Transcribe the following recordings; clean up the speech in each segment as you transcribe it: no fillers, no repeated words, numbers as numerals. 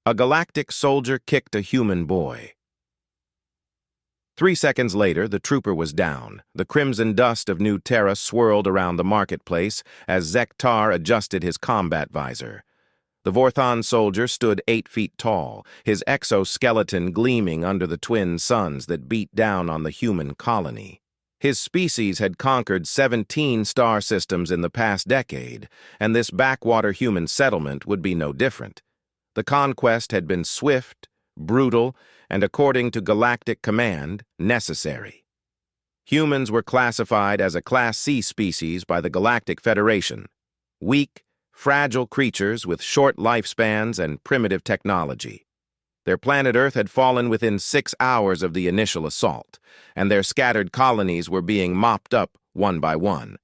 A galactic soldier kicked a human boy. 3 seconds later, the trooper was down. The crimson dust of New Terra swirled around the marketplace as Zektar adjusted his combat visor. The Vorthon soldier stood 8 feet tall, his exoskeleton gleaming under the twin suns that beat down on the human colony. His species had conquered 17 star systems in the past decade, and this backwater human settlement would be no different. The conquest had been swift, brutal, and according to Galactic Command, necessary. Humans were classified as a Class C species by the Galactic Federation. Weak, fragile creatures with short lifespans and primitive technology. Their planet Earth had fallen within 6 hours of the initial assault, and their scattered colonies were being mopped up one by one.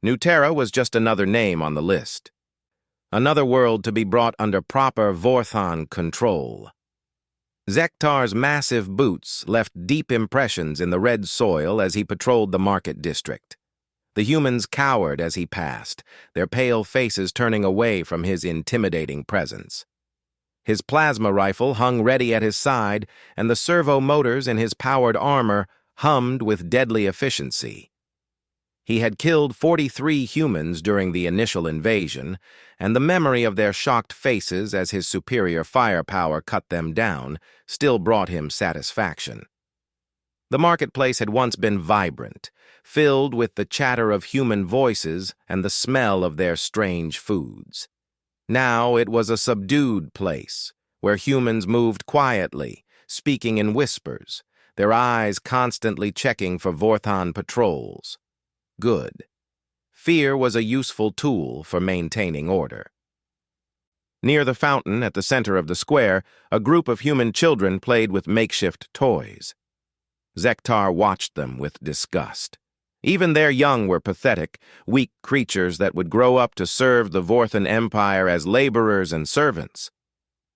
New Terra was just another name on the list. Another world to be brought under proper Vorthon control. Zektar's massive boots left deep impressions in the red soil as he patrolled the market district. The humans cowered as he passed, their pale faces turning away from his intimidating presence. His plasma rifle hung ready at his side, and the servo motors in his powered armor hummed with deadly efficiency. He had killed 43 humans during the initial invasion, and the memory of their shocked faces as his superior firepower cut them down still brought him satisfaction. The marketplace had once been vibrant, filled with the chatter of human voices and the smell of their strange foods. Now it was a subdued place, where humans moved quietly, speaking in whispers, their eyes constantly checking for Vorthon patrols. Good. Fear was a useful tool for maintaining order. Near the fountain at the center of the square, a group of human children played with makeshift toys. Zektar watched them with disgust. Even their young were pathetic, weak creatures that would grow up to serve the Vorthon Empire as laborers and servants.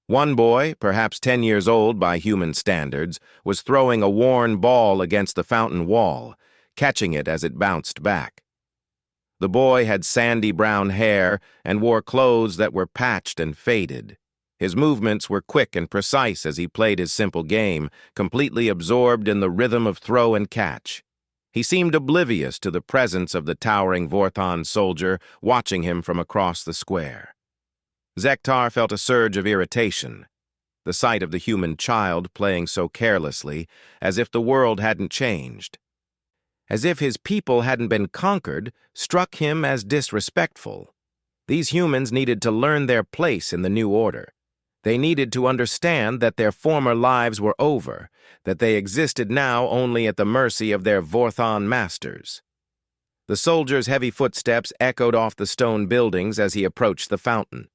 One boy, perhaps 10 years old by human standards, was throwing a worn ball against the fountain wall, catching it as it bounced back. The boy had sandy brown hair and wore clothes that were patched and faded. His movements were quick and precise as he played his simple game, completely absorbed in the rhythm of throw and catch. He seemed oblivious to the presence of the towering Vorthon soldier watching him from across the square. Zektar felt a surge of irritation. The sight of the human child playing so carelessly, as if the world hadn't changed, as if his people hadn't been conquered, struck him as disrespectful. These humans needed to learn their place in the new order. They needed to understand that their former lives were over, that they existed now only at the mercy of their Vorthon masters. The soldier's heavy footsteps echoed off the stone buildings as he approached the fountain.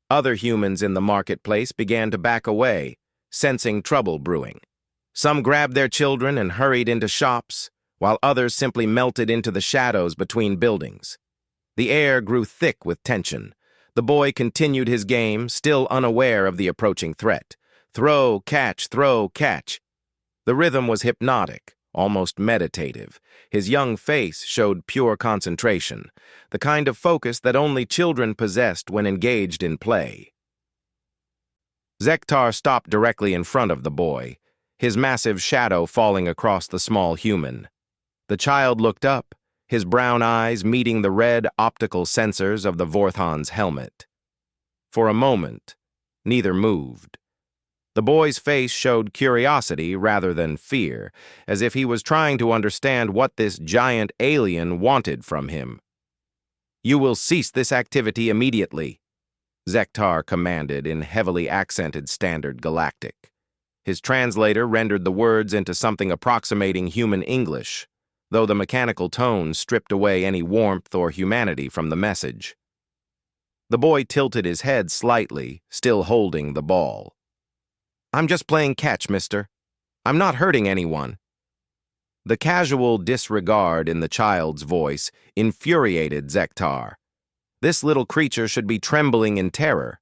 Other humans in the marketplace began to back away, sensing trouble brewing. Some grabbed their children and hurried into shops, while others simply melted into the shadows between buildings. The air grew thick with tension. The boy continued his game, still unaware of the approaching threat. Throw, catch, throw, catch. The rhythm was hypnotic, almost meditative. His young face showed pure concentration, the kind of focus that only children possessed when engaged in play. Zektar stopped directly in front of the boy, his massive shadow falling across the small human. The child looked up, his brown eyes meeting the red optical sensors of the Vorthon's helmet. For a moment, neither moved. The boy's face showed curiosity rather than fear, as if he was trying to understand what this giant alien wanted from him. "You will cease this activity immediately," Zektar commanded in heavily accented Standard Galactic. His translator rendered the words into something approximating human English, though the mechanical tone stripped away any warmth or humanity from the message. The boy tilted his head slightly, still holding the ball. "I'm just playing catch, mister. I'm not hurting anyone." The casual disregard in the child's voice infuriated Zektar. This little creature should be trembling in terror,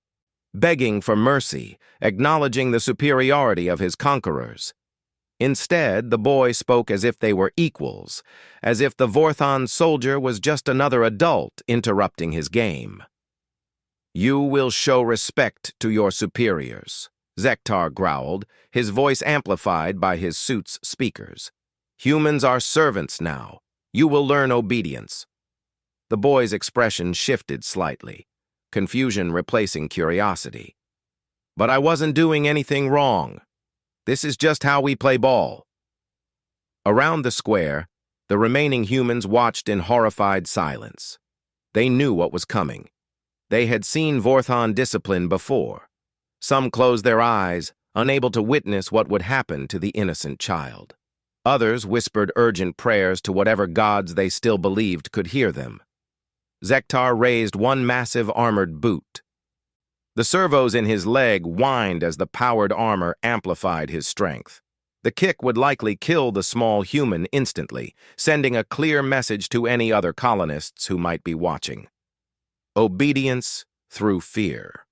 begging for mercy, acknowledging the superiority of his conquerors. Instead, the boy spoke as if they were equals, as if the Vorthon soldier was just another adult interrupting his game. You will show respect to your superiors, Zektar growled, his voice amplified by his suit's speakers. Humans are servants now. You will learn obedience. The boy's expression shifted slightly, confusion replacing curiosity. But I wasn't doing anything wrong. This is just how we play ball. Around the square, the remaining humans watched in horrified silence. They knew what was coming. They had seen Vorthon discipline before. Some closed their eyes, unable to witness what would happen to the innocent child. Others whispered urgent prayers to whatever gods they still believed could hear them. Zektar raised one massive armored boot. The servos in his leg whined as the powered armor amplified his strength. The kick would likely kill the small human instantly, sending a clear message to any other colonists who might be watching. Obedience through fear.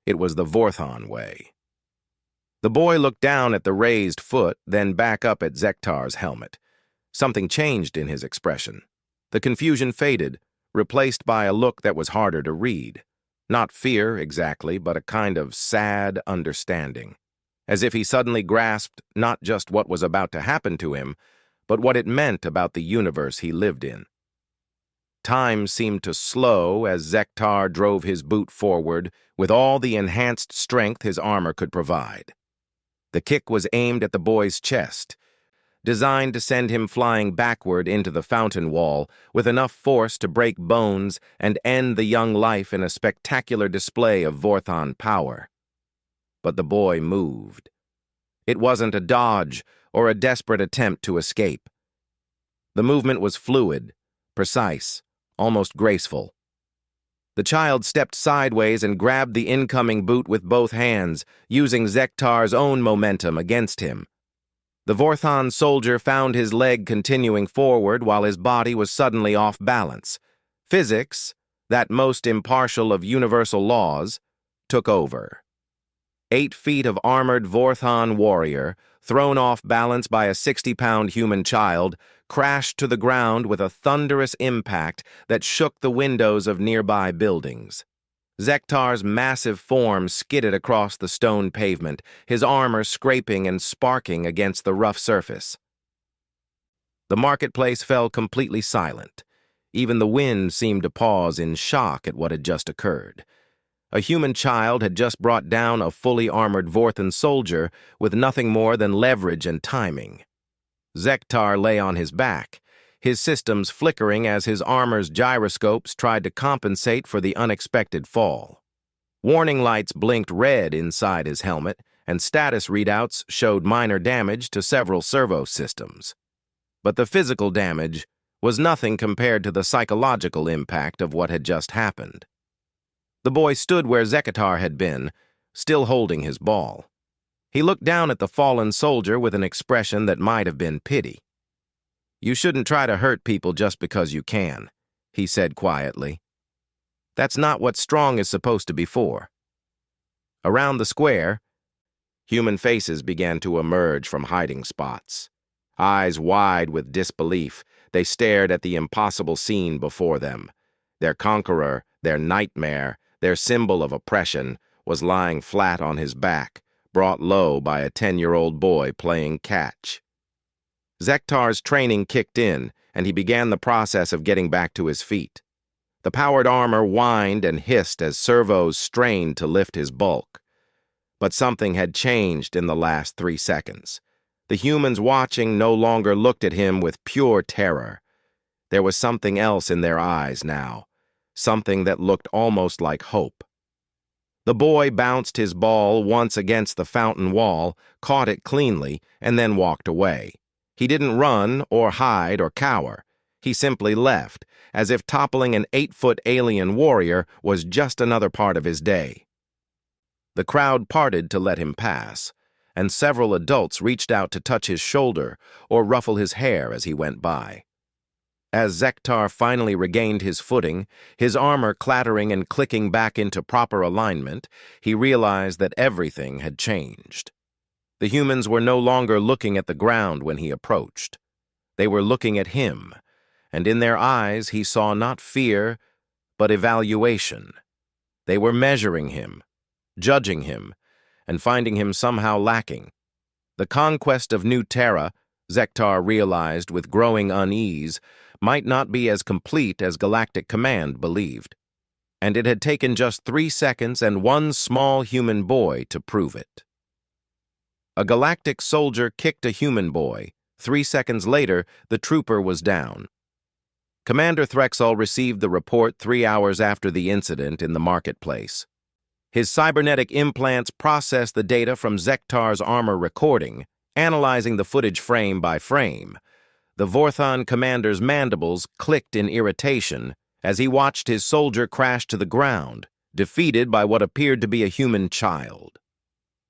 It was the Vorthon way. The boy looked down at the raised foot, then back up at Zektar's helmet. Something changed in his expression. The confusion faded, replaced by a look that was harder to read. Not fear, exactly, but a kind of sad understanding. As if he suddenly grasped not just what was about to happen to him, but what it meant about the universe he lived in. Time seemed to slow as Zektar drove his boot forward with all the enhanced strength his armor could provide. The kick was aimed at the boy's chest, designed to send him flying backward into the fountain wall with enough force to break bones and end the young life in a spectacular display of Vorthon power. But the boy moved. It wasn't a dodge or a desperate attempt to escape. The movement was fluid, precise, almost graceful. The child stepped sideways and grabbed the incoming boot with both hands, using Zektar's own momentum against him. The Vorthon soldier found his leg continuing forward while his body was suddenly off balance. Physics, that most impartial of universal laws, took over. 8 feet of armored Vorthon warrior, thrown off balance by a 60-pound human child, crashed to the ground with a thunderous impact that shook the windows of nearby buildings. Zektar's massive form skidded across the stone pavement, his armor scraping and sparking against the rough surface. The marketplace fell completely silent. Even the wind seemed to pause in shock at what had just occurred. A human child had just brought down a fully armored Vorthon soldier with nothing more than leverage and timing. Zektar lay on his back, his systems flickering as his armor's gyroscopes tried to compensate for the unexpected fall. Warning lights blinked red inside his helmet, and status readouts showed minor damage to several servo systems. But the physical damage was nothing compared to the psychological impact of what had just happened. The boy stood where Zektar had been, still holding his ball. He looked down at the fallen soldier with an expression that might have been pity. "You shouldn't try to hurt people just because you can," he said quietly. "That's not what strong is supposed to be for." Around the square, human faces began to emerge from hiding spots. Eyes wide with disbelief, they stared at the impossible scene before them. Their conqueror, their nightmare, their symbol of oppression, was lying flat on his back, brought low by a 10-year-old boy playing catch. Zektar's training kicked in, and he began the process of getting back to his feet. The powered armor whined and hissed as servos strained to lift his bulk. But something had changed in the last 3 seconds. The humans watching no longer looked at him with pure terror. There was something else in their eyes now, something that looked almost like hope. The boy bounced his ball once against the fountain wall, caught it cleanly, and then walked away. He didn't run or hide or cower. He simply left, as if toppling an 8-foot alien warrior was just another part of his day. The crowd parted to let him pass, and several adults reached out to touch his shoulder or ruffle his hair as he went by. As Zektar finally regained his footing, his armor clattering and clicking back into proper alignment, he realized that everything had changed. The humans were no longer looking at the ground when he approached. They were looking at him, and in their eyes he saw not fear, but evaluation. They were measuring him, judging him, and finding him somehow lacking. The conquest of New Terra, Zektar realized with growing unease, might not be as complete as Galactic Command believed. And it had taken just 3 seconds and one small human boy to prove it. A Galactic soldier kicked a human boy. 3 seconds later, the trooper was down. Commander Threxall received the report 3 hours after the incident in the marketplace. His cybernetic implants processed the data from Zektar's armor recording, analyzing the footage frame by frame. The Vorthon commander's mandibles clicked in irritation as he watched his soldier crash to the ground, defeated by what appeared to be a human child.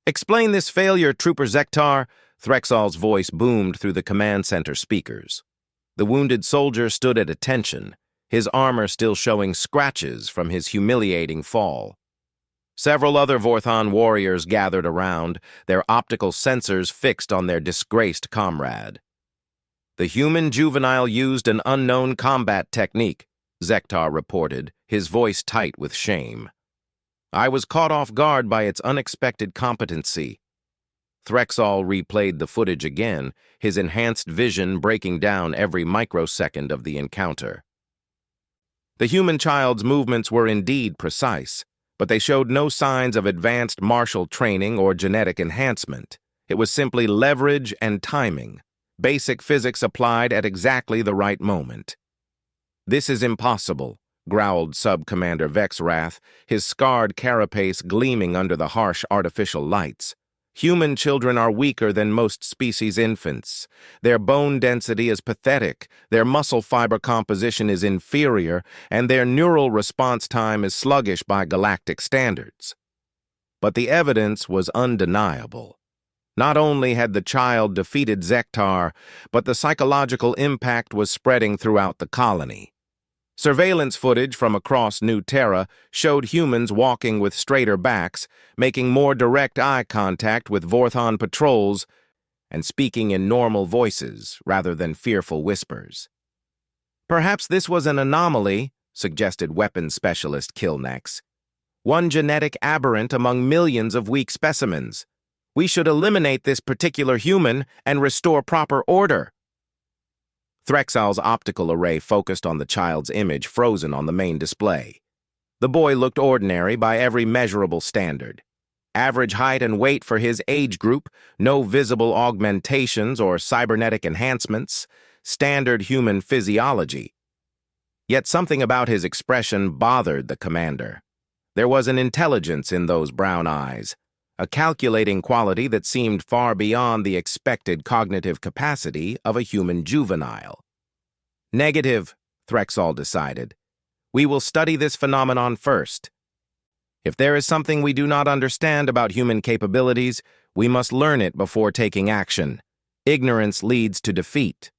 "Explain this failure, Trooper Zektar," Threxall's voice boomed through the command center speakers. The wounded soldier stood at attention, his armor still showing scratches from his humiliating fall. Several other Vorthon warriors gathered around, their optical sensors fixed on their disgraced comrade. "The human juvenile used an unknown combat technique," Zektar reported, his voice tight with shame. "I was caught off guard by its unexpected competency." Threxall replayed the footage again, his enhanced vision breaking down every microsecond of the encounter. The human child's movements were indeed precise, but they showed no signs of advanced martial training or genetic enhancement. It was simply leverage and timing, basic physics applied at exactly the right moment. "This is impossible," growled Sub-Commander Vexwrath, his scarred carapace gleaming under the harsh artificial lights. "Human children are weaker than most species' infants. Their bone density is pathetic, their muscle fiber composition is inferior, and their neural response time is sluggish by galactic standards." But the evidence was undeniable. Not only had the child defeated Zektar, but the psychological impact was spreading throughout the colony. Surveillance footage from across New Terra showed humans walking with straighter backs, making more direct eye contact with Vorthon patrols, and speaking in normal voices rather than fearful whispers. "Perhaps this was an anomaly," suggested weapons specialist Killnex. "One genetic aberrant among millions of weak specimens. We should eliminate this particular human and restore proper order." Threxall's optical array focused on the child's image frozen on the main display. The boy looked ordinary by every measurable standard. Average height and weight for his age group, no visible augmentations or cybernetic enhancements, standard human physiology. Yet something about his expression bothered the commander. There was an intelligence in those brown eyes, a calculating quality that seemed far beyond the expected cognitive capacity of a human juvenile. "Negative," Threxall decided. "We will study this phenomenon first. If there is something we do not understand about human capabilities, we must learn it before taking action. Ignorance leads to defeat."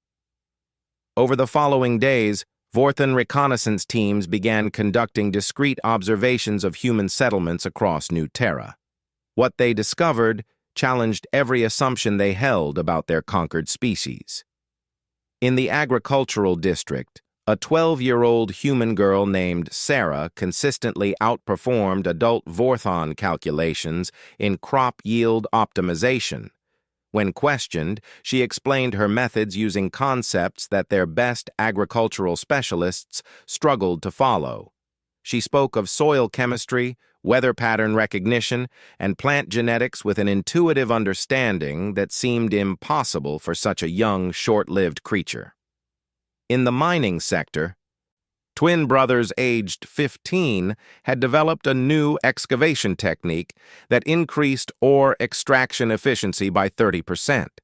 Over the following days, Vorthon reconnaissance teams began conducting discrete observations of human settlements across New Terra. What they discovered challenged every assumption they held about their conquered species. In the agricultural district, a 12-year-old human girl named Sarah consistently outperformed adult Vorthon calculations in crop yield optimization. When questioned, she explained her methods using concepts that their best agricultural specialists struggled to follow. She spoke of soil chemistry, weather pattern recognition, and plant genetics with an intuitive understanding that seemed impossible for such a young, short-lived creature. In the mining sector, twin brothers aged 15 had developed a new excavation technique that increased ore extraction efficiency by 30%.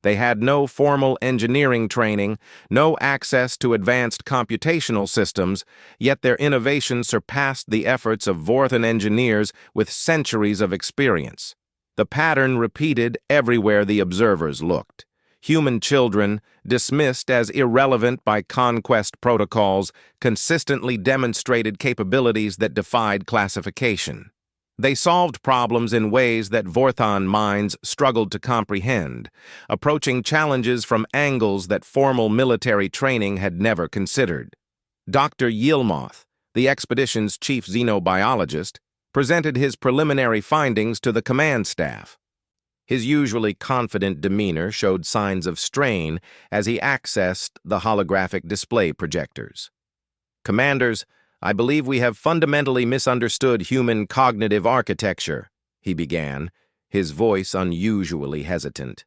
They had no formal engineering training, no access to advanced computational systems, yet their innovation surpassed the efforts of Vorthon engineers with centuries of experience. The pattern repeated everywhere the observers looked. Human children, dismissed as irrelevant by conquest protocols, consistently demonstrated capabilities that defied classification. They solved problems in ways that Vorthon minds struggled to comprehend, approaching challenges from angles that formal military training had never considered. Dr. Yilmoth, The expedition's chief xenobiologist presented his preliminary findings to the command staff. His usually confident demeanor showed signs of strain as he accessed the holographic display projectors. "Commanders, I believe we have fundamentally misunderstood human cognitive architecture," he began, his voice unusually hesitant.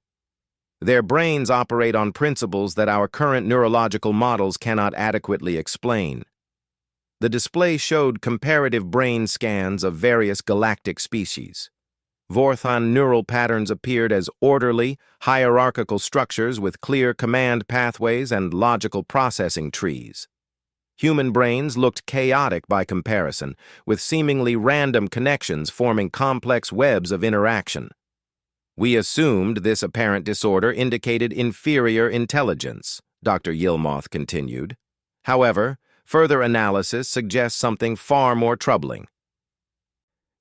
"Their brains operate on principles that our current neurological models cannot adequately explain." The display showed comparative brain scans of various galactic species. Vorthon neural patterns appeared as orderly, hierarchical structures with clear command pathways and logical processing trees. Human brains looked chaotic by comparison, with seemingly random connections forming complex webs of interaction. "We assumed this apparent disorder indicated inferior intelligence," Dr. Yilmoth continued. "However, further analysis suggests something far more troubling.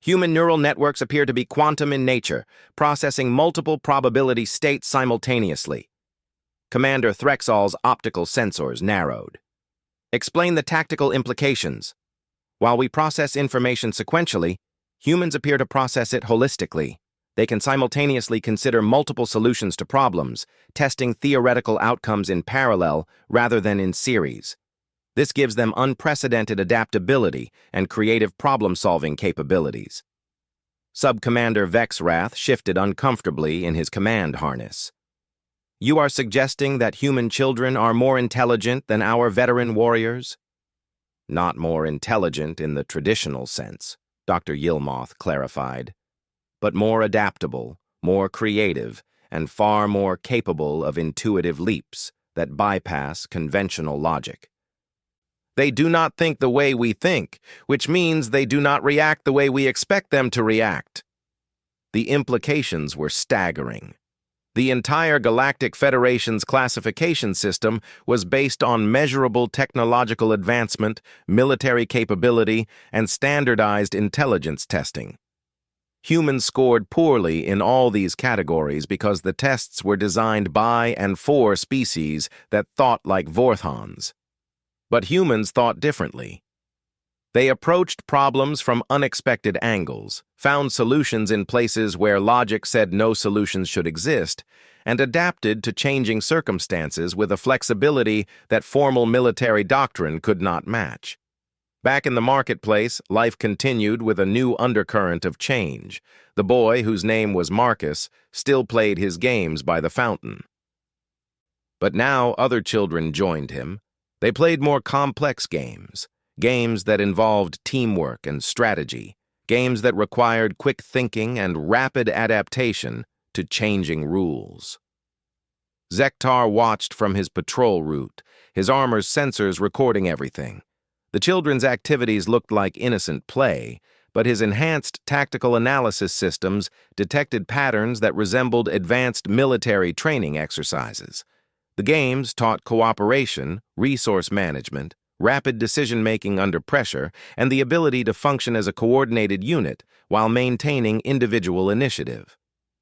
Human neural networks appear to be quantum in nature, processing multiple probability states simultaneously." Commander Threxall's optical sensors narrowed. "Explain the tactical implications. While we process information sequentially, humans appear to process it holistically. They can simultaneously consider multiple solutions to problems, testing theoretical outcomes in parallel rather than in series. This gives them unprecedented adaptability and creative problem-solving capabilities." Subcommander Vexwrath shifted uncomfortably in his command harness. "You are suggesting that human children are more intelligent than our veteran warriors?" "Not more intelligent in the traditional sense," Dr. Yilmoth clarified, "but more adaptable, more creative, and far more capable of intuitive leaps that bypass conventional logic. They do not think the way we think, which means they do not react the way we expect them to react." The implications were staggering. The entire Galactic Federation's classification system was based on measurable technological advancement, military capability, and standardized intelligence testing. Humans scored poorly in all these categories because the tests were designed by and for species that thought like Vorthons. But humans thought differently. They approached problems from unexpected angles, found solutions in places where logic said no solutions should exist, and adapted to changing circumstances with a flexibility that formal military doctrine could not match. Back in the marketplace, life continued with a new undercurrent of change. The boy, whose name was Marcus, still played his games by the fountain. But now other children joined him. They played more complex games, games that involved teamwork and strategy, games that required quick thinking and rapid adaptation to changing rules. Zektar watched from his patrol route, his armor's sensors recording everything. The children's activities looked like innocent play, but his enhanced tactical analysis systems detected patterns that resembled advanced military training exercises. The games taught cooperation, resource management, rapid decision-making under pressure, and the ability to function as a coordinated unit while maintaining individual initiative.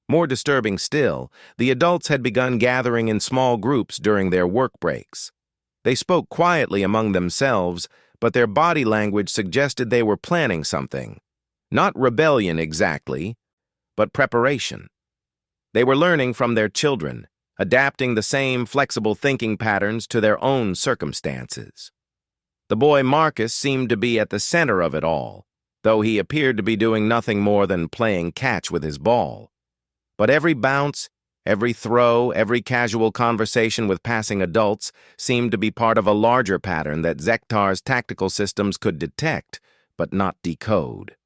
More disturbing still, the adults had begun gathering in small groups during their work breaks. They spoke quietly among themselves, but their body language suggested they were planning something. Not rebellion exactly, but preparation. They were learning from their children, adapting the same flexible thinking patterns to their own circumstances. The boy Marcus seemed to be at the center of it all, though he appeared to be doing nothing more than playing catch with his ball. But every bounce, every throw, every casual conversation with passing adults seemed to be part of a larger pattern that Zektar's tactical systems could detect, but not decode.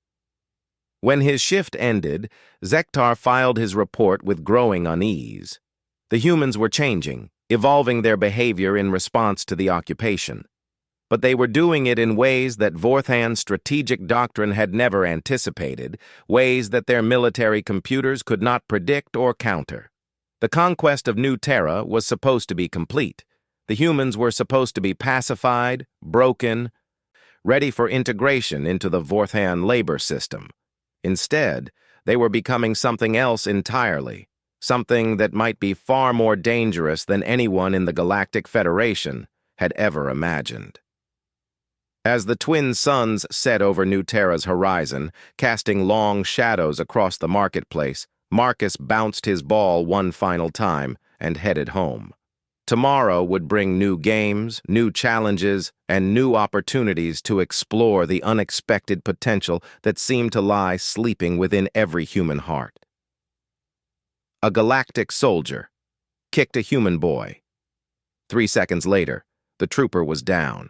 When his shift ended, Zektar filed his report with growing unease. The humans were changing, evolving their behavior in response to the occupation. But they were doing it in ways that Vorthan's strategic doctrine had never anticipated, ways that their military computers could not predict or counter. The conquest of New Terra was supposed to be complete. The humans were supposed to be pacified, broken, ready for integration into the Vorthan labor system. Instead, they were becoming something else entirely, something that might be far more dangerous than anyone in the Galactic Federation had ever imagined. As the twin suns set over New Terra's horizon, casting long shadows across the marketplace, Marcus bounced his ball one final time and headed home. Tomorrow would bring new games, new challenges, and new opportunities to explore the unexpected potential that seemed to lie sleeping within every human heart. A galactic soldier kicked a human boy. 3 seconds later, the trooper was down.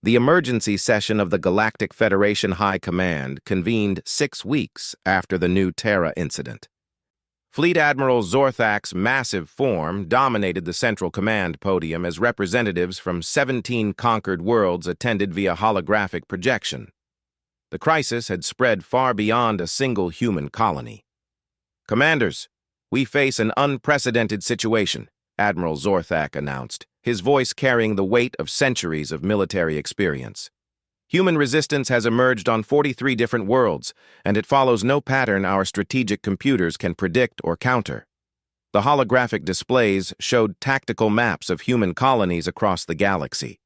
The emergency session of the Galactic Federation High Command convened 6 weeks after the New Terra incident. Fleet Admiral Zorthak's massive form dominated the Central Command podium as representatives from 17 conquered worlds attended via holographic projection. The crisis had spread far beyond a single human colony. "Commanders, we face an unprecedented situation," Admiral Zorthak announced, his voice carrying the weight of centuries of military experience. "Human resistance has emerged on 43 different worlds, and it follows no pattern our strategic computers can predict or counter." The holographic displays showed tactical maps of human colonies across the galaxy.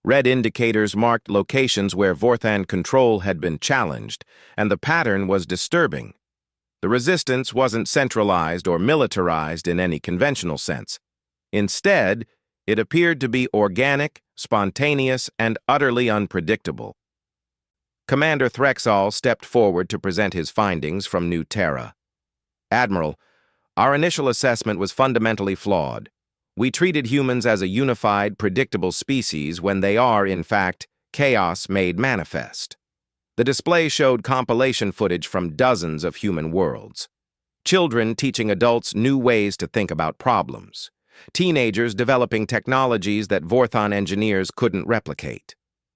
Red indicators marked locations where Vorthan control had been challenged, and the pattern was disturbing. The resistance wasn't centralized or militarized in any conventional sense. Instead, it appeared to be organic, spontaneous, and utterly unpredictable. Commander Threxall stepped forward to present his findings from New Terra. "Admiral, our initial assessment was fundamentally flawed. We treated humans as a unified, predictable species when they are, in fact, chaos made manifest." The display showed compilation footage from dozens of human worlds. Children teaching adults new ways to think about problems. Teenagers developing technologies that Vorthon engineers couldn't replicate.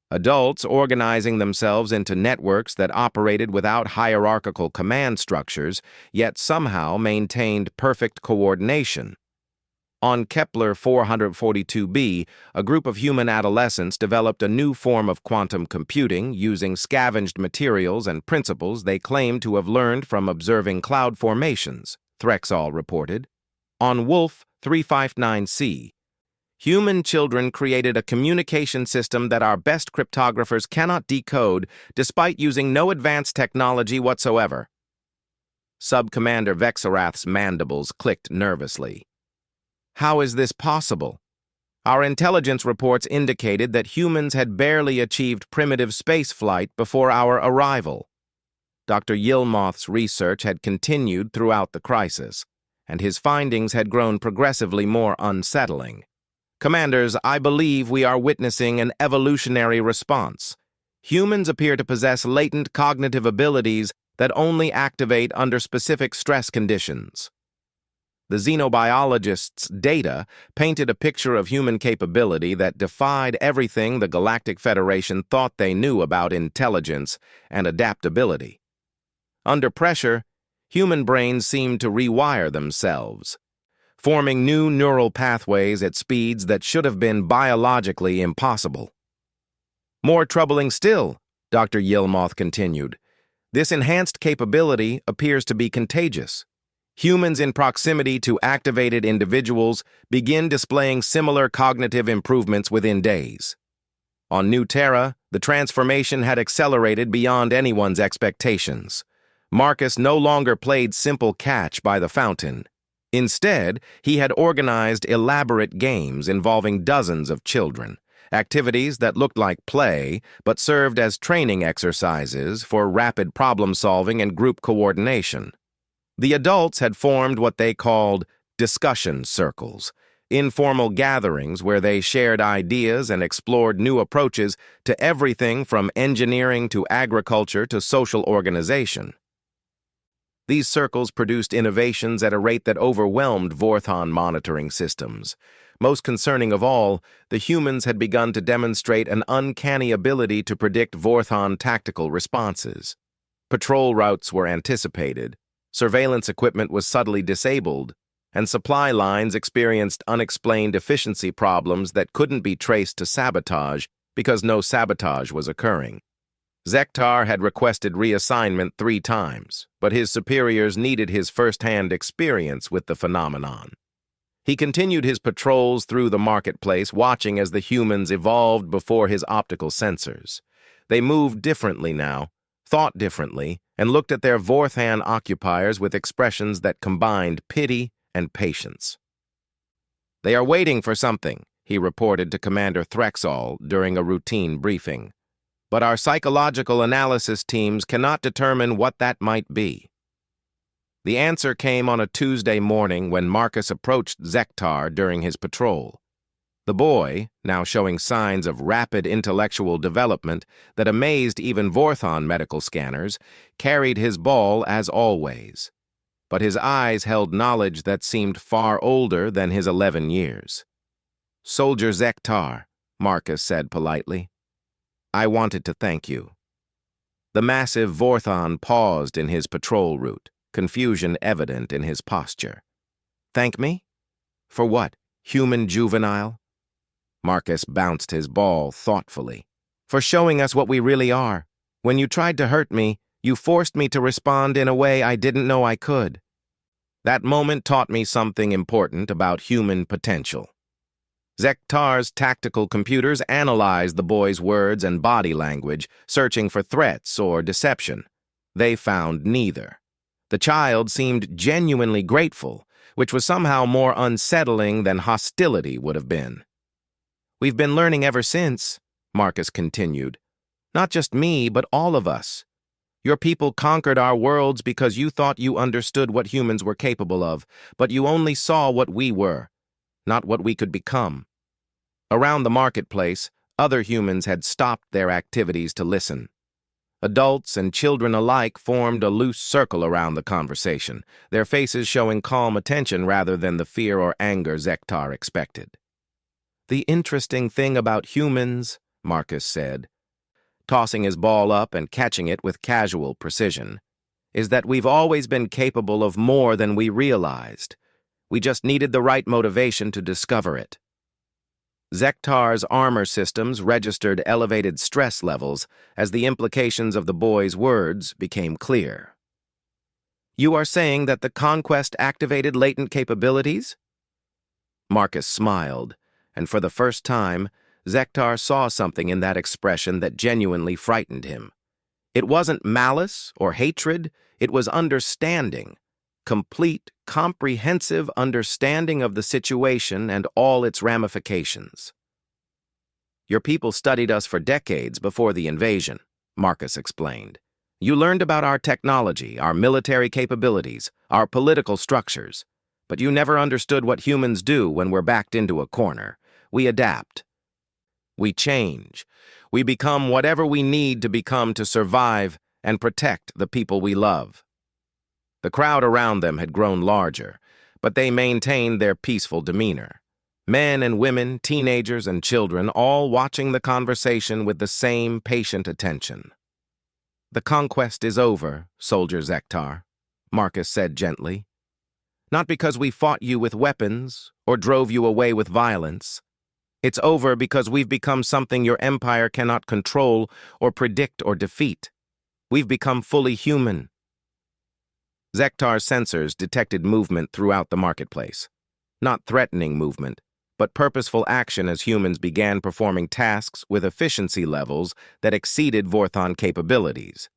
Adults organizing themselves into networks that operated without hierarchical command structures, yet somehow maintained perfect coordination. On Kepler 442b, a group of human adolescents developed a new form of quantum computing using scavenged materials and principles they claimed to have learned from observing cloud formations, Threxall reported. On Wolf 359c, human children created a communication system that our best cryptographers cannot decode despite using no advanced technology whatsoever. Sub-Commander Vexarath's mandibles clicked nervously. "How is this possible? Our intelligence reports indicated that humans had barely achieved primitive spaceflight before our arrival." Dr. Yilmoth's research had continued throughout the crisis, and his findings had grown progressively more unsettling. "Commanders, I believe we are witnessing an evolutionary response. Humans appear to possess latent cognitive abilities that only activate under specific stress conditions." The xenobiologists' data painted a picture of human capability that defied everything the Galactic Federation thought they knew about intelligence and adaptability. Under pressure, human brains seemed to rewire themselves, forming new neural pathways at speeds that should have been biologically impossible. "More troubling still," Dr. Yilmoth continued, "this enhanced capability appears to be contagious. Humans in proximity to activated individuals begin displaying similar cognitive improvements within days. On New Terra, the transformation had accelerated beyond anyone's expectations. Marcus no longer played simple catch by the fountain. Instead, he had organized elaborate games involving dozens of children, activities that looked like play but served as training exercises for rapid problem-solving and group coordination. The adults had formed what they called discussion circles, informal gatherings where they shared ideas and explored new approaches to everything from engineering to agriculture to social organization. These circles produced innovations at a rate that overwhelmed Vorthon monitoring systems. Most concerning of all, the humans had begun to demonstrate an uncanny ability to predict Vorthon tactical responses. Patrol routes were anticipated, surveillance equipment was subtly disabled, and supply lines experienced unexplained efficiency problems that couldn't be traced to sabotage because no sabotage was occurring. Zektar had requested reassignment 3 times, but his superiors needed his first-hand experience with the phenomenon. He continued his patrols through the marketplace, watching as the humans evolved before his optical sensors. They moved differently now, thought differently, and looked at their Vorthan occupiers with expressions that combined pity and patience. "They are waiting for something," he reported to Commander Threxall during a routine briefing. "But our psychological analysis teams cannot determine what that might be." The answer came on a Tuesday morning when Marcus approached Zektar during his patrol. The boy, now showing signs of rapid intellectual development that amazed even Vorthon medical scanners, carried his ball as always. But his eyes held knowledge that seemed far older than his 11 years. "Soldier Zektar," Marcus said politely, "I wanted to thank you." The massive Vorthon paused in his patrol route, confusion evident in his posture. "Thank me? For what, human juvenile?" Marcus bounced his ball thoughtfully. "For showing us what we really are. When you tried to hurt me, you forced me to respond in a way I didn't know I could. That moment taught me something important about human potential." Zektar's tactical computers analyzed the boy's words and body language, searching for threats or deception. They found neither. The child seemed genuinely grateful, which was somehow more unsettling than hostility would have been. "We've been learning ever since," Marcus continued. "Not just me, but all of us. Your people conquered our worlds because you thought you understood what humans were capable of, but you only saw what we were, not what we could become." Around the marketplace, other humans had stopped their activities to listen. Adults and children alike formed a loose circle around the conversation, their faces showing calm attention rather than the fear or anger Zektar expected. "The interesting thing about humans," Marcus said, tossing his ball up and catching it with casual precision, "is that we've always been capable of more than we realized. We just needed the right motivation to discover it." Zektar's armor systems registered elevated stress levels as the implications of the boy's words became clear. "You are saying that the conquest activated latent capabilities?" Marcus smiled, and for the first time, Zektar saw something in that expression that genuinely frightened him. It wasn't malice or hatred, it was understanding. Complete, comprehensive understanding of the situation and all its ramifications. "Your people studied us for decades before the invasion," Marcus explained. "You learned about our technology, our military capabilities, our political structures, but you never understood what humans do when we're backed into a corner. We adapt. We change. We become whatever we need to become to survive and protect the people we love." The crowd around them had grown larger, but they maintained their peaceful demeanor. Men and women, teenagers and children, all watching the conversation with the same patient attention. "The conquest is over, Soldier Zektar," Marcus said gently. "Not because we fought you with weapons or drove you away with violence. It's over because we've become something your empire cannot control or predict or defeat. We've become fully human." Zektar's sensors detected movement throughout the marketplace. Not threatening movement, but purposeful action as humans began performing tasks with efficiency levels that exceeded Vorthon capabilities.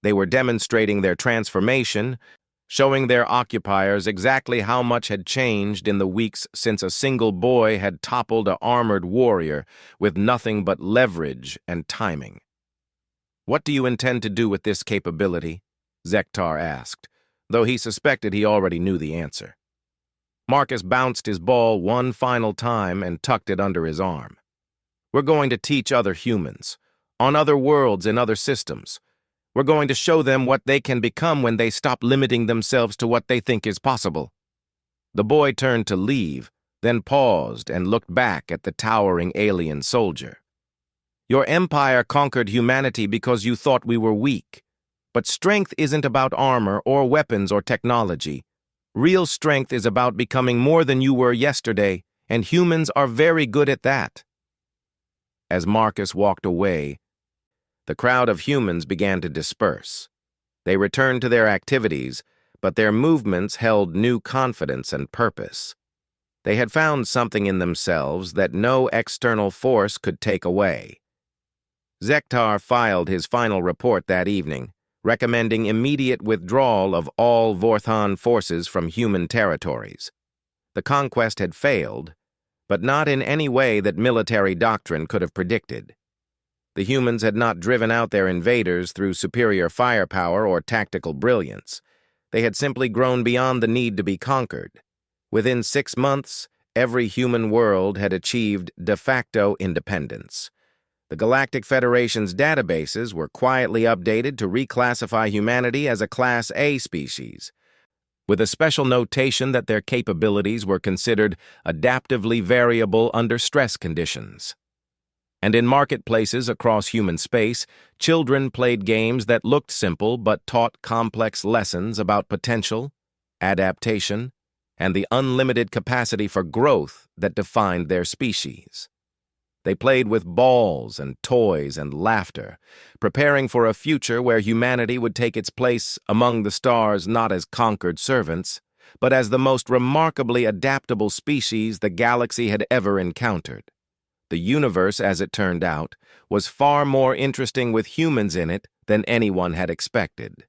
They were demonstrating their transformation, showing their occupiers exactly how much had changed in the weeks since a single boy had toppled an armored warrior with nothing but leverage and timing. "What do you intend to do with this capability?" Zektar asked, though he suspected he already knew the answer. Marcus bounced his ball one final time and tucked it under his arm. "We're going to teach other humans, on other worlds and other systems. We're going to show them what they can become when they stop limiting themselves to what they think is possible." The boy turned to leave, then paused and looked back at the towering alien soldier. "Your empire conquered humanity because you thought we were weak. But strength isn't about armor or weapons or technology. Real strength is about becoming more than you were yesterday, and humans are very good at that." As Marcus walked away, the crowd of humans began to disperse. They returned to their activities, but their movements held new confidence and purpose. They had found something in themselves that no external force could take away. Zektar filed his final report that evening, recommending immediate withdrawal of all Vorthon forces from human territories. The conquest had failed, but not in any way that military doctrine could have predicted. The humans had not driven out their invaders through superior firepower or tactical brilliance. They had simply grown beyond the need to be conquered. Within 6 months, every human world had achieved de facto independence. The Galactic Federation's databases were quietly updated to reclassify humanity as a Class A species, with a special notation that their capabilities were considered adaptively variable under stress conditions. And in marketplaces across human space, children played games that looked simple but taught complex lessons about potential, adaptation, and the unlimited capacity for growth that defined their species. They played with balls and toys and laughter, preparing for a future where humanity would take its place among the stars not as conquered servants, but as the most remarkably adaptable species the galaxy had ever encountered. The universe, as it turned out, was far more interesting with humans in it than anyone had expected.